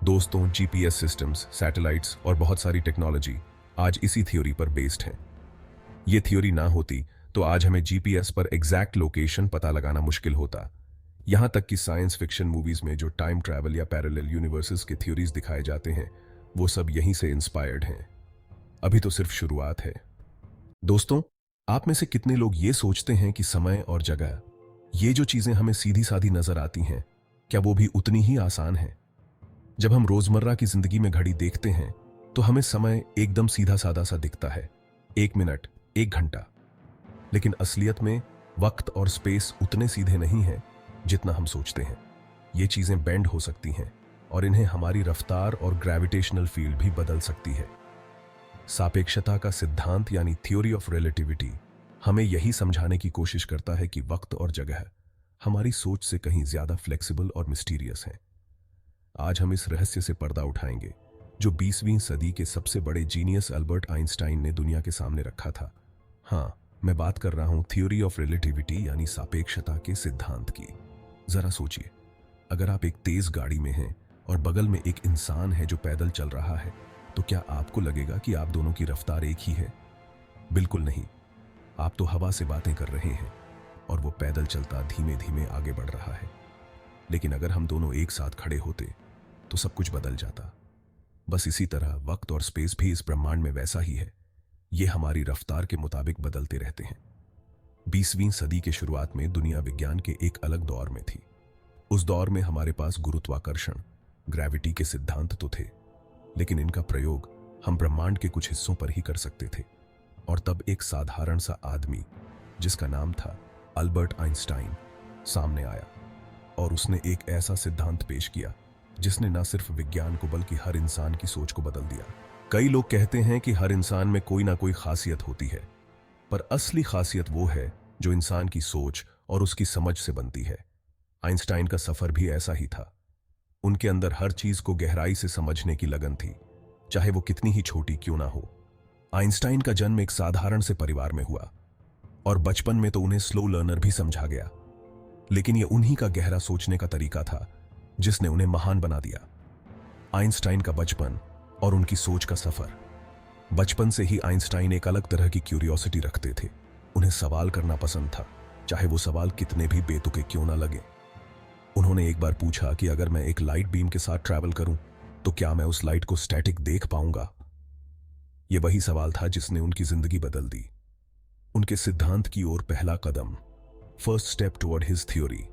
दोस्तों, GPS systems, satellites और बहुत सारी टेक्नोलॉजी आज इसी थ्योरी पर बेस्ड है। ये थ्योरी ना होती तो आज हमें जीपीएस पर एग्जैक्ट लोकेशन पता लगाना मुश्किल होता। यहां तक कि साइंस फिक्शन मूवीज में जो टाइम ट्रैवल या पैरेलल यूनिवर्सेस के थ्योरीज दिखाए जाते हैं, वो सब यहीं से इंस्पायर्ड हैं। अभी तो सिर्फ शुरुआत है। दोस्तों, आप में से कितने लोग ये सोचते हैं कि समय और जगह, ये जो चीजें हमें सीधी साधी नजर आती हैं, क्या वो भी उतनी ही आसान है? जब हम रोजमर्रा की जिंदगी में घड़ी देखते हैं तो हमें समय एकदम सीधा साधा सा दिखता है, 1 मिनट, 1 घंटा। लेकिन असलियत में वक्त और स्पेस उतने सीधे नहीं हैं जितना हम सोचते हैं। ये चीजें बेंड हो सकती हैं और इन्हें हमारी रफ्तार और ग्रेविटेशनल फील्ड भी बदल सकती है। सापेक्षता का सिद्धांत यानी थ्योरी ऑफ रिलेटिविटी हमें यही समझाने की कोशिश करता है कि वक्त और जगह हमारी सोच से कहीं ज्यादा फ्लेक्सिबल और मिस्टीरियस हैं। आज हम इस रहस्य से पर्दा उठाएंगे जो 20वीं सदी के सबसे बड़े जीनियस अल्बर्ट आइंस्टाइन ने दुनिया के सामने रखा था। हाँ, मैं बात कर रहा हूं थ्योरी ऑफ रिलेटिविटी यानी सापेक्षता के सिद्धांत की। जरा सोचिए, अगर आप एक तेज गाड़ी में हैं और बगल में एक इंसान है जो पैदल चल रहा है, तो क्या आपको लगेगा कि आप दोनों की रफ्तार एक ही है? बिल्कुल नहीं। आप तो हवा से बातें कर रहे हैं और वो पैदल चलता धीमे धीमे आगे बढ़ रहा है। लेकिन अगर हम दोनों एक साथ खड़े होते तो सब कुछ बदल जाता। बस इसी तरह वक्त और स्पेस भी इस ब्रह्मांड में वैसा ही है। ये हमारी रफ्तार के मुताबिक बदलते रहते हैं। 20वीं सदी के शुरुआत में दुनिया विज्ञान के एक अलग दौर में थी। उस दौर में हमारे पास गुरुत्वाकर्षण, ग्रेविटी के सिद्धांत तो थे, लेकिन इनका प्रयोग हम ब्रह्मांड के कुछ हिस्सों पर ही कर सकते थे। और तब एक साधारण सा आदमी जिसका नाम था अल्बर्ट आइंस्टाइन सामने आया और उसने एक ऐसा सिद्धांत पेश किया जिसने न सिर्फ विज्ञान को बल्कि हर इंसान की सोच को बदल दिया। कई लोग कहते हैं कि हर इंसान में कोई ना कोई खासियत होती है, पर असली खासियत वो है जो इंसान की सोच और उसकी समझ से बनती है। आइंस्टाइन का सफर भी ऐसा ही था। उनके अंदर हर चीज को गहराई से समझने की लगन थी, चाहे वो कितनी ही छोटी क्यों ना हो। आइंस्टाइन का जन्म एक साधारण से परिवार में हुआ और बचपन में तो उन्हें स्लो लर्नर भी समझा गया। लेकिन यह उन्हीं का गहरा सोचने का तरीका था जिसने उन्हें महान बना दिया। आइंस्टाइन का बचपन और उनकी सोच का सफर। बचपन से ही आइंस्टाइन एक अलग तरह की क्यूरियोसिटी रखते थे। उन्हें सवाल करना पसंद था, चाहे वो सवाल कितने भी बेतुके क्यों ना लगे। उन्होंने एक बार पूछा कि अगर मैं एक लाइट बीम के साथ ट्रैवल करूं तो क्या मैं उस लाइट को स्टैटिक देख पाऊंगा? यह वही सवाल था जिसने उनकी जिंदगी बदल दी। उनके सिद्धांत की ओर पहला कदम, first step toward his theory.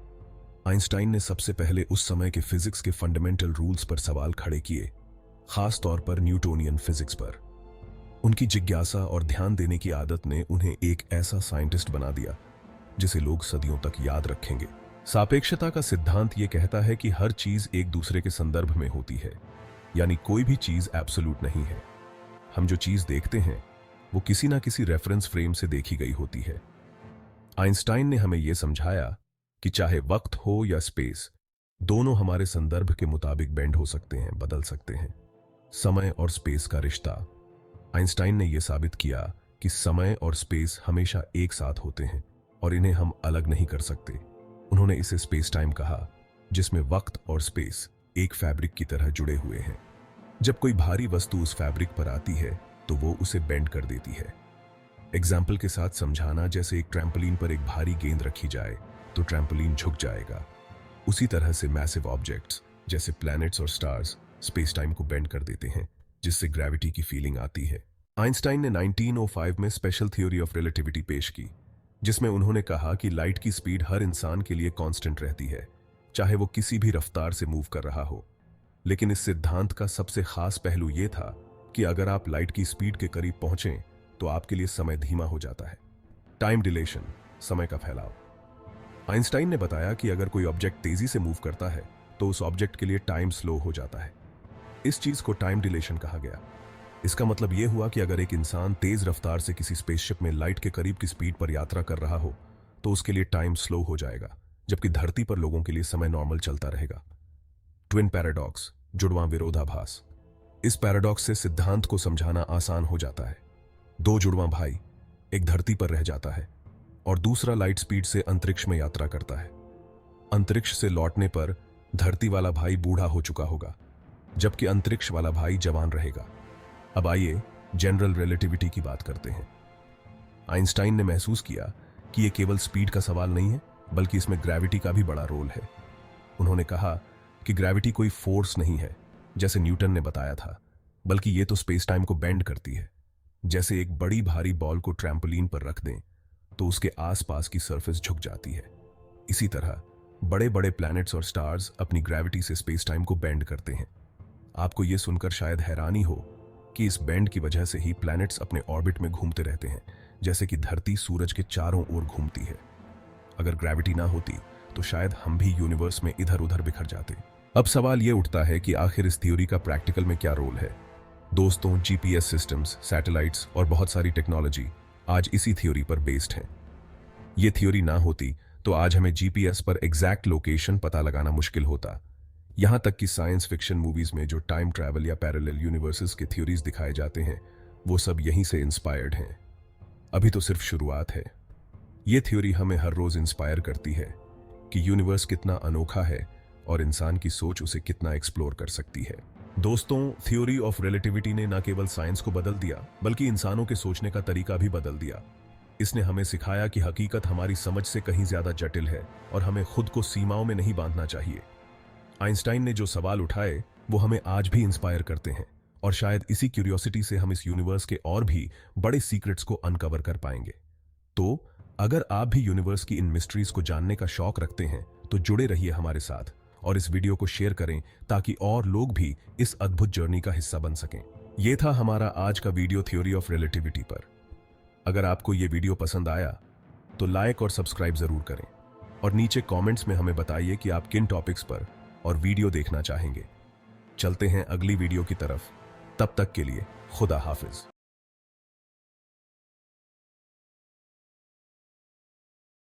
Einstein ने सबसे पहले उस समय के फिजिक्स के फंडामेंटल रूल्स पर सवाल खड़े किए, खास तौर पर न्यूटोनियन फिजिक्स पर। उनकी जिज्ञासा और ध्यान देने की आदत ने उन्हें एक ऐसा साइंटिस्ट बना दिया जिसे लोग सदियों तक याद रखेंगे। सापेक्षता का सिद्धांत यह कहता है कि हर चीज एक दूसरे के संदर्भ में होती है, यानी कोई भी चीज एब्सोल्यूट नहीं है। हम जो चीज देखते हैं वो किसी ना किसी रेफरेंस फ्रेम से देखी गई होती है। आइंस्टाइन ने हमें यह समझाया कि चाहे वक्त हो या स्पेस, दोनों हमारे संदर्भ के मुताबिक बेंड हो सकते हैं, बदल सकते हैं। समय और स्पेस का रिश्ता। आइंस्टाइन ने यह साबित किया कि समय और स्पेस हमेशा एक साथ होते हैं और इन्हें हम अलग नहीं कर सकते। उन्होंने इसे स्पेस टाइम कहा, जिसमें वक्त और स्पेस एक फैब्रिक की तरह जुड़े हुए हैं। जब कोई भारी वस्तु उस फैब्रिक पर आती है तो वो उसे बेंड कर देती है। एग्जाम्पल के साथ समझाना, जैसे एक ट्रैम्पोलिन पर एक भारी गेंद रखी जाए तो ट्रैम्पोलिन झुक जाएगा। उसी तरह से मैसिव ऑब्जेक्ट्स जैसे प्लैनेट्स और स्टार्स स्पेस टाइम को बेंड कर देते हैं, जिससे ग्रेविटी की फीलिंग आती है। आइंस्टाइन ने 1905 में स्पेशल थ्योरी ऑफ रिलेटिविटी पेश की, जिसमें उन्होंने कहा कि लाइट की स्पीड हर इंसान के लिए कांस्टेंट रहती है, चाहे वो किसी भी रफ्तार से मूव कर रहा हो। लेकिन इस सिद्धांत का सबसे खास पहलू यह था कि अगर आप लाइट की स्पीड के करीब पहुंचें तो आपके लिए समय धीमा हो जाता है। टाइम डिलेशन, समय का फैलाव। आइंस्टाइन ने बताया कि अगर कोई ऑब्जेक्ट तेजी से मूव करता है तो उस ऑब्जेक्ट के लिए टाइम स्लो हो जाता है। इस चीज को टाइम डिलेशन कहा गया। इसका मतलब यह हुआ कि अगर एक इंसान तेज रफ्तार से किसी स्पेसशिप में लाइट के करीब की स्पीड पर यात्रा कर रहा हो तो उसके लिए टाइम स्लो हो जाएगा, जबकि धरती पर लोगों के लिए समय नॉर्मल चलता रहेगा। ट्विन पैराडॉक्स, जुड़वां विरोधाभास। इस पैराडॉक्स से सिद्धांत को समझाना आसान हो जाता है। दो जुड़वां भाई, एक धरती पर रह जाता है और दूसरा लाइट स्पीड से अंतरिक्ष में यात्रा करता है। अंतरिक्ष से लौटने पर धरती वाला भाई बूढ़ा हो चुका होगा, जबकि अंतरिक्ष वाला भाई जवान रहेगा। अब आइए जनरल रिलेटिविटी की बात करते हैं। आइंस्टाइन ने महसूस किया कि यह केवल स्पीड का सवाल नहीं है, बल्कि इसमें ग्रेविटी का भी बड़ा रोल है। उन्होंने कहा कि ग्रेविटी कोई फोर्स नहीं है जैसे न्यूटन ने बताया था, बल्कि ये तो स्पेस टाइम को बेंड करती है। जैसे एक बड़ी भारी बॉल को ट्रैम्पोलिन पर रख दें तो उसके आसपास की सरफेस झुक जाती है। इसी तरह बड़े बड़े प्लैनेट्स और स्टार्स अपनी ग्रेविटी से स्पेस टाइम को बेंड करते हैं। आपको यह सुनकर शायद हैरानी हो कि इस बेंड की वजह से ही प्लैनेट्स अपने ऑर्बिट में घूमते रहते हैं, जैसे कि धरती सूरज के चारों ओर घूमती है। अगर ग्रेविटी ना होती तो शायद हम भी यूनिवर्स में इधर उधर बिखर जाते। अब सवाल यह उठता है कि आखिर इस थ्योरी का प्रैक्टिकल में क्या रोल है। दोस्तों, जीपीएस सिस्टम्स, सैटेलाइट्स और बहुत सारी टेक्नोलॉजी आज इसी थ्योरी पर बेस्ड है। ये थ्योरी ना होती तो आज हमें जीपीएस पर एग्जैक्ट लोकेशन पता लगाना मुश्किल होता। यहां तक कि साइंस फिक्शन मूवीज में जो टाइम ट्रैवल या पैरेलल यूनिवर्सेस के थ्योरीज दिखाए जाते हैं, वो सब यहीं से इंस्पायर्ड हैं। अभी तो सिर्फ शुरुआत है। ये थ्योरी हमें हर रोज इंस्पायर करती है कि यूनिवर्स कितना अनोखा है और इंसान की सोच उसे कितना एक्सप्लोर कर सकती है। दोस्तों, थ्योरी ऑफ रिलेटिविटी ने न केवल साइंस को बदल दिया, बल्कि इंसानों के सोचने का तरीका भी बदल दिया। इसने हमें सिखाया कि हकीकत हमारी समझ से कहीं ज्यादा जटिल है और हमें खुद को सीमाओं में नहीं बांधना चाहिए। आइंस्टाइन ने जो सवाल उठाए वो हमें आज भी इंस्पायर करते हैं, और शायद इसी क्यूरियोसिटी से हम इस यूनिवर्स के और भी बड़े सीक्रेट्स को अनकवर कर पाएंगे। तो अगर आप भी यूनिवर्स की इन मिस्ट्रीज को जानने का शौक रखते हैं तो जुड़े रहिए हमारे साथ और इस वीडियो को शेयर करें ताकि और लोग भी इस अद्भुत जर्नी का हिस्सा बन सकें। यह था हमारा आज का वीडियो थ्योरी ऑफ रिलेटिविटी पर। अगर आपको यह वीडियो पसंद आया तो लाइक और सब्सक्राइब जरूर करें और नीचे कमेंट्स में हमें बताइए कि आप किन टॉपिक्स पर और वीडियो देखना चाहेंगे। चलते हैं अगली वीडियो की तरफ। तब तक के लिए खुदा हाफिज।